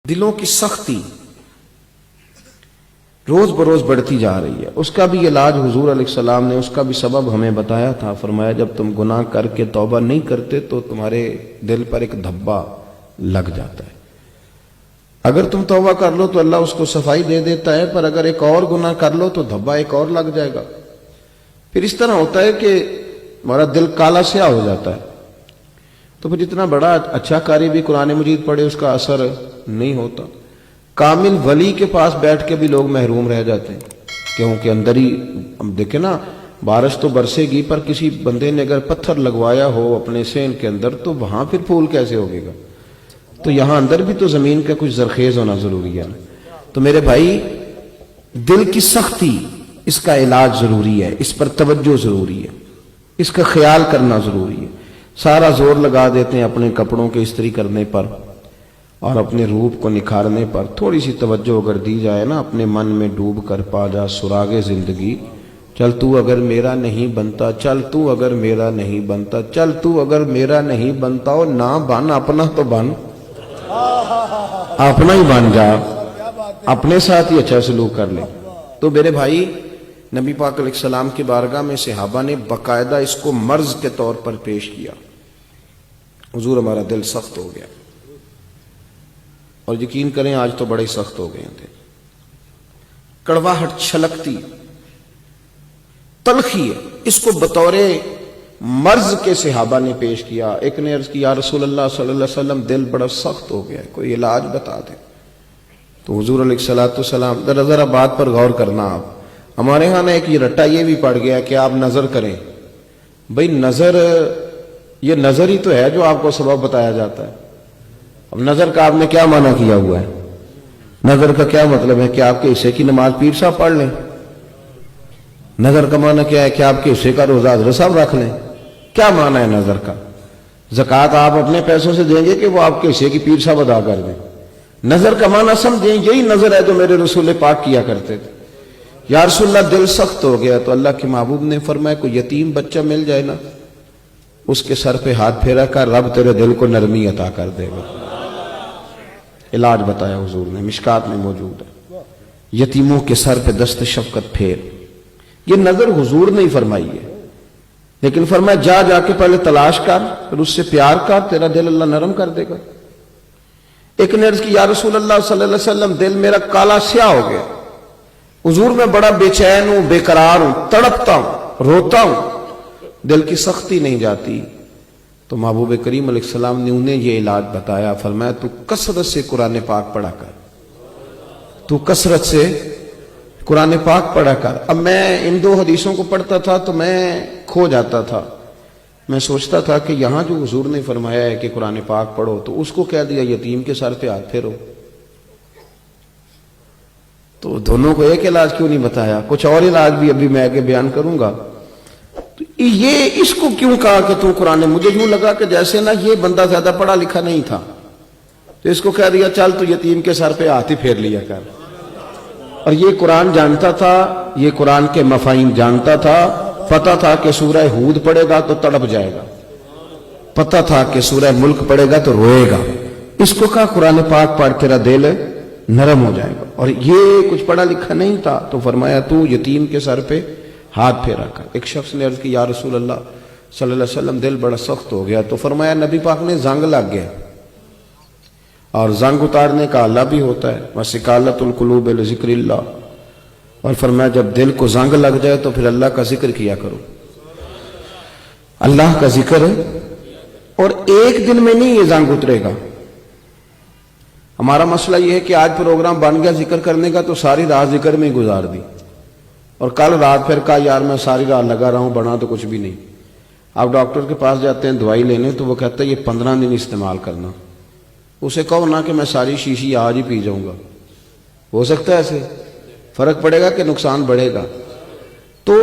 دلوں کی سختی روز بروز بڑھتی جا رہی ہے. اس کا بھی علاج حضور علیہ السلام نے اس کا بھی سبب ہمیں بتایا تھا. فرمایا جب تم گناہ کر کے توبہ نہیں کرتے تو تمہارے دل پر ایک دھبا لگ جاتا ہے. اگر تم توبہ کر لو تو اللہ اس کو صفائی دے دیتا ہے، پر اگر ایک اور گناہ کر لو تو دھبا ایک اور لگ جائے گا. پھر اس طرح ہوتا ہے کہ ہمارا دل کالا سیاہ ہو جاتا ہے. تو پھر جتنا بڑا اچھا قاری بھی قرآن مجید پڑھے اس کا اثر نہیں ہوتا. کامل ولی کے پاس بیٹھ کے بھی لوگ محروم رہ جاتے ہیں، کیونکہ اندر ہی ہم دیکھیں نا، بارش تو برسے گی پر کسی بندے نے اگر پتھر لگوایا ہو اپنے سین کے اندر تو وہاں پھر پھول کیسے ہوگے گا؟ تو یہاں اندر بھی تو زمین کا کچھ زرخیز ہونا ضروری ہے. تو میرے بھائی، دل کی سختی، اس کا علاج ضروری ہے، اس پر توجہ ضروری ہے، اس کا خیال کرنا ضروری ہے. سارا زور لگا دیتے ہیں اپنے کپڑوں کے استری کرنے پر اور اپنے روپ کو نکھارنے پر. تھوڑی سی توجہ اگر دی جائے نا، اپنے من میں ڈوب کر پا جا سراغ زندگی. چل تو اگر میرا نہیں بنتا، چل تو اگر میرا نہیں بنتا، چل تو اگر میرا نہیں بنتا، اور نہ بن اپنا تو بن، اپنا ہی بن جا، اپنے ساتھ ہی اچھا سلوک کر لے. تو میرے بھائی، نبی پاک علیہ السلام کی بارگاہ میں صحابہ نے باقاعدہ اس کو مرض کے طور پر پیش کیا. حضور ہمارا دل سخت ہو گیا، اور یقین کریں آج تو بڑے سخت ہو گئے تھے. کڑواہٹ چھلکتی، تلخی ہے، اس کو بطور مرض کے صحابہ نے پیش کیا. ایک نے عرض کی، یا رسول اللہ صلی اللہ علیہ وسلم دل بڑا سخت ہو گیا ہے، کوئی علاج بتا دیں. تو حضور علیہ السلام، ذرا بات پر غور کرنا. آپ ہمارے ہاں نا ایک یہ رٹا یہ بھی پڑ گیا کہ آپ نظر کریں. بھئی نظر، یہ نظر ہی تو ہے جو آپ کو سبب بتایا جاتا ہے. اب نظر کا آپ نے کیا معنی کیا ہوا ہے؟ نظر کا کیا مطلب ہے کہ آپ کے حصے کی نماز پیر صاحب پڑھ لیں؟ نظر کا معنی کیا ہے کہ آپ کے حصے کا روزہ حضرت صاحب رکھ لیں؟ کیا معنی ہے نظر کا؟ زکوٰۃ آپ اپنے پیسوں سے دیں گے کہ وہ آپ کے حصے کی پیر صاحب ادا کر دیں؟ نظر کا معنی سمجھیں، یہی نظر ہے جو میرے رسول پاک کیا کرتے تھے. یا رسول اللہ دل سخت ہو گیا تو اللہ کے محبوب نے فرمایا کوئی یتیم بچہ مل جائے نا، اس کے سر پہ ہاتھ پھیرا کر، رب تیرے دل کو نرمی عطا کر دے گا. علاج بتایا حضور نے، مشکات میں موجود ہے. یتیموں کے سر پہ دست شفقت پھیر. یہ نظر حضور نے ہی فرمائی ہے، لیکن فرمایا جا کے پہلے تلاش کر، پھر اس سے پیار کر، تیرا دل اللہ نرم کر دے گا. ایک نے عرض کی، یا رسول اللہ صلی اللہ علیہ وسلم دل میرا کالا سیاہ ہو گیا. حضور میں بڑا بے چین ہوں، بے قرار ہوں، تڑپتا ہوں، روتا ہوں، دل کی سختی نہیں جاتی. تو محبوب کریم علیہ السلام نے انہیں یہ علاج بتایا. فرمایا تو کثرت سے قرآن پاک پڑھا کر، تو کثرت سے قرآن پاک پڑھا کر. اب میں ان دو حدیثوں کو پڑھتا تھا تو میں کھو جاتا تھا. میں سوچتا تھا کہ یہاں جو حضور نے فرمایا ہے کہ قرآن پاک پڑھو، تو اس کو کہہ دیا یتیم کے سر پہ ہاتھ پھیرو. تو دونوں کو ایک علاج کیوں نہیں بتایا؟ کچھ اور علاج بھی ابھی میں آگے بیان کروں گا. تو یہ اس کو کیوں کہا کہ تو قرآن؟ مجھے یوں لگا کہ جیسے نا یہ بندہ زیادہ پڑھا لکھا نہیں تھا، تو اس کو کہہ دیا چل تو یتیم کے سر پہ ہاتھ ہی پھیر لیا کر. اور یہ قرآن جانتا تھا، یہ قرآن کے مفاہیم جانتا تھا. پتہ تھا کہ سورہ ہود پڑھے گا تو تڑپ جائے گا، پتہ تھا کہ سورہ ملک پڑھے گا تو روئے گا. اس کو کہا قرآن پاک پڑھ، تیرا دل نرم ہو جائے گا. اور یہ کچھ پڑھا لکھا نہیں تھا، تو فرمایا تو یتیم کے سر پہ ہاتھ پھیرا کر. ایک شخص نے عرض کی، یا رسول اللہ صلی اللہ علیہ وسلم دل بڑا سخت ہو گیا. تو فرمایا نبی پاک نے زنگ لگ گیا، اور زنگ اتارنے کا اللہ بھی ہوتا ہے، وَسِقَالَةُ الْقُلُوبِ لِذِكْرِ اللَّهِ. اور فرمایا جب دل کو زنگ لگ جائے تو پھر اللہ کا ذکر کیا کرو، اللہ کا ذکر. اور ایک دن میں نہیں یہ زنگ اترے گا. ہمارا مسئلہ یہ ہے کہ آج پروگرام بن گیا ذکر کرنے کا تو ساری رات ذکر میں گزار دی، اور کل رات پھر کہا یار میں ساری رات لگا رہا ہوں، بنا تو کچھ بھی نہیں. آپ ڈاکٹر کے پاس جاتے ہیں دوائی لینے تو وہ کہتا ہے یہ 15 دن استعمال کرنا. اسے کہو نہ کہ میں ساری شیشی آج ہی پی جاؤں گا. ہو سکتا ہے ایسے؟ فرق پڑے گا کہ نقصان بڑھے گا؟ تو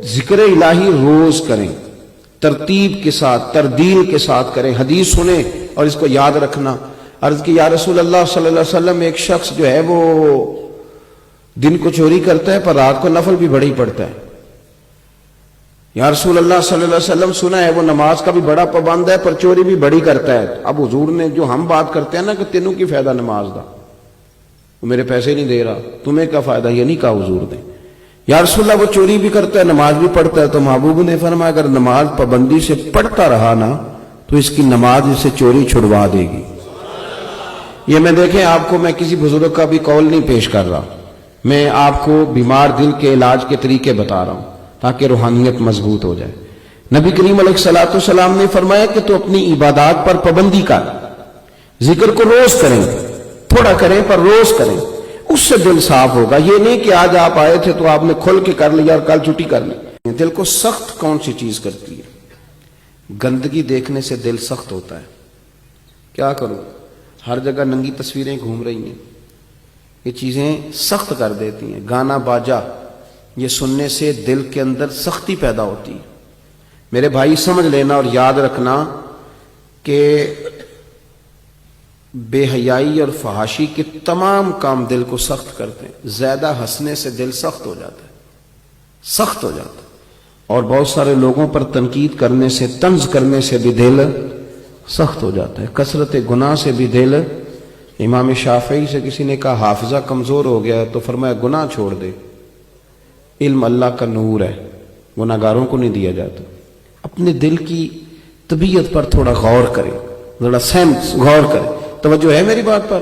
ذکر الہی روز کریں، ترتیب کے ساتھ، تردیل کے ساتھ کریں. حدیث سنیں اور اس کو یاد رکھنا. عرض کی یا رسول اللہ صلی اللہ علیہ وسلم ایک شخص جو ہے وہ دن کو چوری کرتا ہے پر رات کو نفل بھی بڑی پڑتا ہے. یا رسول اللہ صلی اللہ علیہ وسلم سنا ہے وہ نماز کا بھی بڑا پابند ہے پر چوری بھی بڑی کرتا ہے. اب حضور نے جو ہم بات کرتے ہیں نا کہ تینوں کی فائدہ نماز دا، وہ میرے پیسے نہیں دے رہا، تمہیں کیا فائدہ؟ یہ نہیں کہا حضور نے۔ یا رسول اللہ وہ چوری بھی کرتا ہے نماز بھی پڑھتا ہے، تو محبوب نے فرمایا اگر نماز پابندی سے پڑھتا رہا نا تو اس کی نماز اسے چوری چھڑوا دے گی۔ یہ میں دیکھیں آپ کو میں کسی بزرگ کا بھی قول نہیں پیش کر رہا، میں آپ کو بیمار دل کے علاج کے طریقے بتا رہا ہوں تاکہ روحانیت مضبوط ہو جائے۔ نبی کریم علیہ الصلوۃ والسلام نے فرمایا کہ تو اپنی عبادات پر پابندی کر، ذکر کو روز کریں، تھوڑا کریں پر روز کریں، اس سے دل صاف ہوگا۔ یہ نہیں کہ آج آپ آئے تھے تو آپ نے کھل کے کر لیا اور کل چھٹی کر لی۔ دل کو سخت کون سی چیز کرتی ہے؟ گندگی دیکھنے سے دل سخت ہوتا ہے۔ کیا کروں، ہر جگہ ننگی تصویریں گھوم رہی ہیں، یہ چیزیں سخت کر دیتی ہیں۔ گانا باجا یہ سننے سے دل کے اندر سختی پیدا ہوتی ہے۔ میرے بھائی سمجھ لینا اور یاد رکھنا کہ بے حیائی اور فحاشی کے تمام کام دل کو سخت کرتے ہیں۔ زیادہ ہنسنے سے دل سخت ہو جاتا ہے، سخت ہو جاتا ہے، اور بہت سارے لوگوں پر تنقید کرنے سے، طنز کرنے سے بھی دل سخت ہو جاتا ہے۔ کثرت گناہ سے بھی دل، امام شافعی سے کسی نے کہا حافظہ کمزور ہو گیا ہے تو فرمایا گناہ چھوڑ دے، علم اللہ کا نور ہے، گناہ گاروں کو نہیں دیا جاتا۔ اپنے دل کی طبیعت پر تھوڑا غور کرے، ذرا سینس غور کرے۔ توجہ ہے میری بات پر؟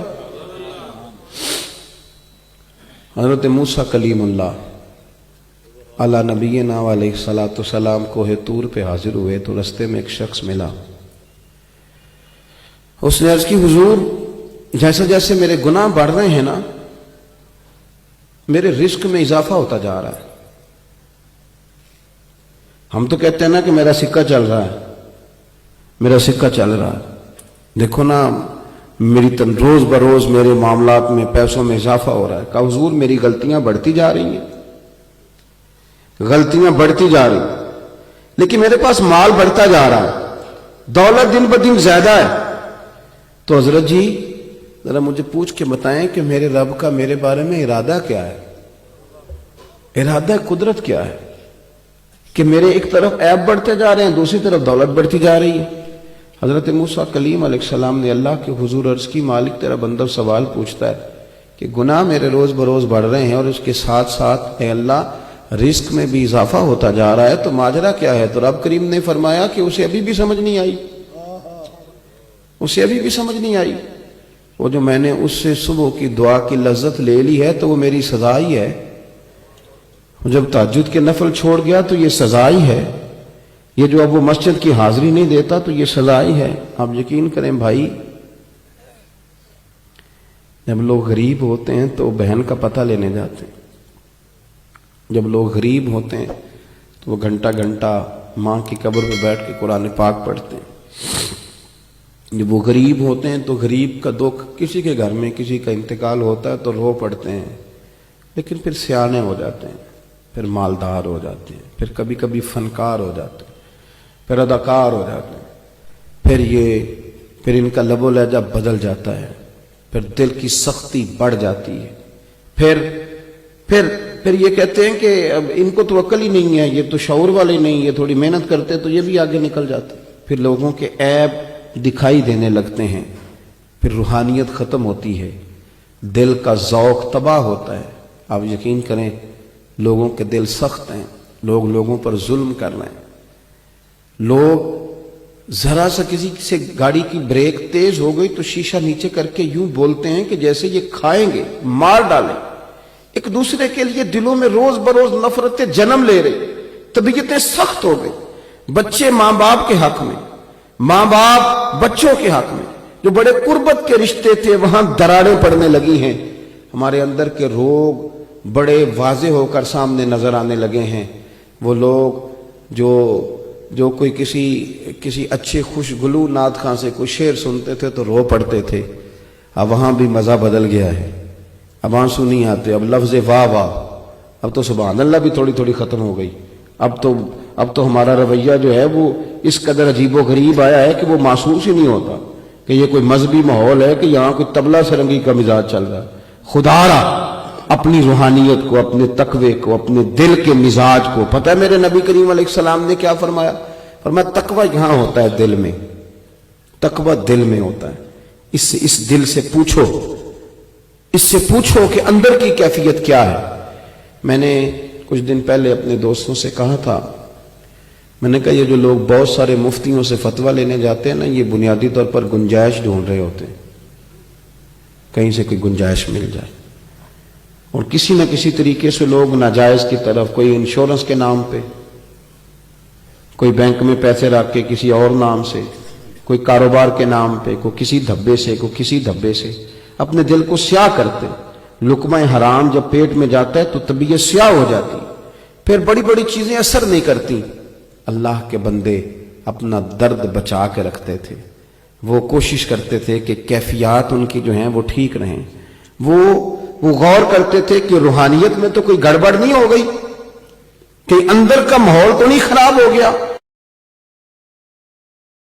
حضرت موسیٰ کلیم اللہ علی نبینا علیہ الصلوۃ والسلام کوہ طور پہ حاضر ہوئے تو رستے میں ایک شخص ملا۔ اس نے عرض کی حضور جیسے جیسے میرے گناہ بڑھ رہے ہیں نا میرے رزق میں اضافہ ہوتا جا رہا ہے۔ ہم تو کہتے ہیں نا کہ میرا سکہ چل رہا ہے، میرا سکہ چل رہا ہے، دیکھو نا میری روز بروز میرے معاملات میں پیسوں میں اضافہ ہو رہا ہے۔ کہا حضور میری غلطیاں بڑھتی جا رہی ہیں، غلطیاں بڑھتی جا رہی ہیں، لیکن میرے پاس مال بڑھتا جا رہا ہے، دولت دن بدن زیادہ ہے۔ تو حضرت جی ذرا مجھے پوچھ کے بتائیں کہ میرے رب کا میرے بارے میں ارادہ کیا ہے، ارادہ قدرت کیا ہے کہ میرے ایک طرف عیب بڑھتے جا رہے ہیں، دوسری طرف دولت بڑھتی جا رہی ہے۔ حضرت موسیٰ کلیم علیہ السلام نے اللہ کے حضور عرض کی مالک تیرا بندہ سوال پوچھتا ہے کہ گناہ میرے روز بروز بڑھ رہے ہیں اور اس کے ساتھ ساتھ اے اللہ رزق میں بھی اضافہ ہوتا جا رہا ہے، تو ماجرا کیا ہے؟ تو رب کریم نے فرمایا کہ اسے ابھی بھی سمجھ نہیں آئی، اسے ابھی بھی سمجھ نہیں آئی۔ وہ جو میں نے اس سے صبح کی دعا کی لذت لے لی ہے تو وہ میری سزا ہی ہے، جب تہجد کے نفل چھوڑ گیا تو یہ سزا ہی ہے، یہ جو اب وہ مسجد کی حاضری نہیں دیتا تو یہ سزا ہی ہے۔ آپ یقین کریں بھائی، جب لوگ غریب ہوتے ہیں تو بہن کا پتہ لینے جاتے ہیں، جب لوگ غریب ہوتے ہیں تو وہ گھنٹہ گھنٹہ ماں کی قبر پہ بیٹھ کے قرآن پاک پڑھتے ہیں۔ جب وہ غریب ہوتے ہیں تو غریب کا دکھ، کسی کے گھر میں کسی کا انتقال ہوتا ہے تو رو پڑتے ہیں، لیکن پھر سیانے ہو جاتے ہیں، پھر مالدار ہو جاتے ہیں، پھر کبھی کبھی فنکار ہو جاتے ہیں، پھر اداکار ہو جاتے ہیں، پھر ان کا لب و لہجہ بدل جاتا ہے، پھر دل کی سختی بڑھ جاتی ہے، پھر یہ کہتے ہیں کہ اب ان کو تو عقل ہی نہیں ہے، یہ تو شعور والے نہیں، یہ تھوڑی محنت کرتے تو یہ بھی آگے نکل جاتے، پھر لوگوں کے عیب دکھائی دینے لگتے ہیں، پھر روحانیت ختم ہوتی ہے، دل کا ذوق تباہ ہوتا ہے۔ آپ یقین کریں لوگوں کے دل سخت ہیں، لوگ لوگوں پر ظلم کر رہے ہیں، لوگ ذرا سا کسی سے گاڑی کی بریک تیز ہو گئی تو شیشہ نیچے کر کے یوں بولتے ہیں کہ جیسے یہ کھائیں گے، مار ڈالیں۔ ایک دوسرے کے لیے دلوں میں روز بروز نفرتیں جنم لے رہی، طبیعتیں سخت ہو گئی، بچے ماں باپ کے حق میں، ماں باپ بچوں کے حق میں، جو بڑے قربت کے رشتے تھے وہاں دراڑیں پڑنے لگی ہیں، ہمارے اندر کے روگ بڑے واضح ہو کر سامنے نظر آنے لگے ہیں۔ وہ لوگ جو کوئی کسی اچھے خوشگلو نعت خواں سے کوئی شعر سنتے تھے تو رو پڑتے تھے، اب وہاں بھی مزہ بدل گیا ہے، اب آنسو نہیں آتے، اب لفظ واہ واہ، اب تو سبحان اللہ بھی تھوڑی تھوڑی ختم ہو گئی۔ اب تو ہمارا رویہ جو ہے وہ اس قدر عجیب و غریب آیا ہے کہ وہ محسوس ہی نہیں ہوتا کہ یہ کوئی مذہبی ماحول ہے کہ یہاں کوئی طبلہ سرنگی کا مزاج چل رہا ہے۔ خدا را اپنی روحانیت کو، اپنے تقوی کو، اپنے دل کے مزاج کو، پتہ ہے میرے نبی کریم علیہ السلام نے کیا فرمایا؟ فرمایا تقوی یہاں ہوتا ہے دل میں، تقوی دل میں ہوتا ہے، اس دل سے پوچھو، اس سے پوچھو کہ اندر کی کیفیت کیا ہے۔ میں نے کچھ دن پہلے اپنے دوستوں سے کہا تھا، میں نے کہا یہ جو لوگ بہت سارے مفتیوں سے فتویٰ لینے جاتے ہیں نا، یہ بنیادی طور پر گنجائش ڈھونڈ رہے ہوتے ہیں، کہیں سے کوئی گنجائش مل جائے، اور کسی نہ کسی طریقے سے لوگ ناجائز کی طرف، کوئی انشورنس کے نام پہ، کوئی بینک میں پیسے رکھ کے کسی اور نام سے، کوئی کاروبار کے نام پہ، کوئی کسی دھبے سے، کوئی کسی دھبے سے، اپنے دل کو سیاہ کرتے۔ لقمہ حرام جب پیٹ میں جاتا ہے تو طبیعت سیاہ ہو جاتی، پھر بڑی بڑی چیزیں اثر نہیں کرتی۔ اللہ کے بندے اپنا درد بچا کے رکھتے تھے، وہ کوشش کرتے تھے کہ کیفیات ان کی جو ہیں وہ ٹھیک رہیں، وہ غور کرتے تھے کہ روحانیت میں تو کوئی گڑبڑ نہیں ہو گئی، کہ اندر کا ماحول تو نہیں خراب ہو گیا۔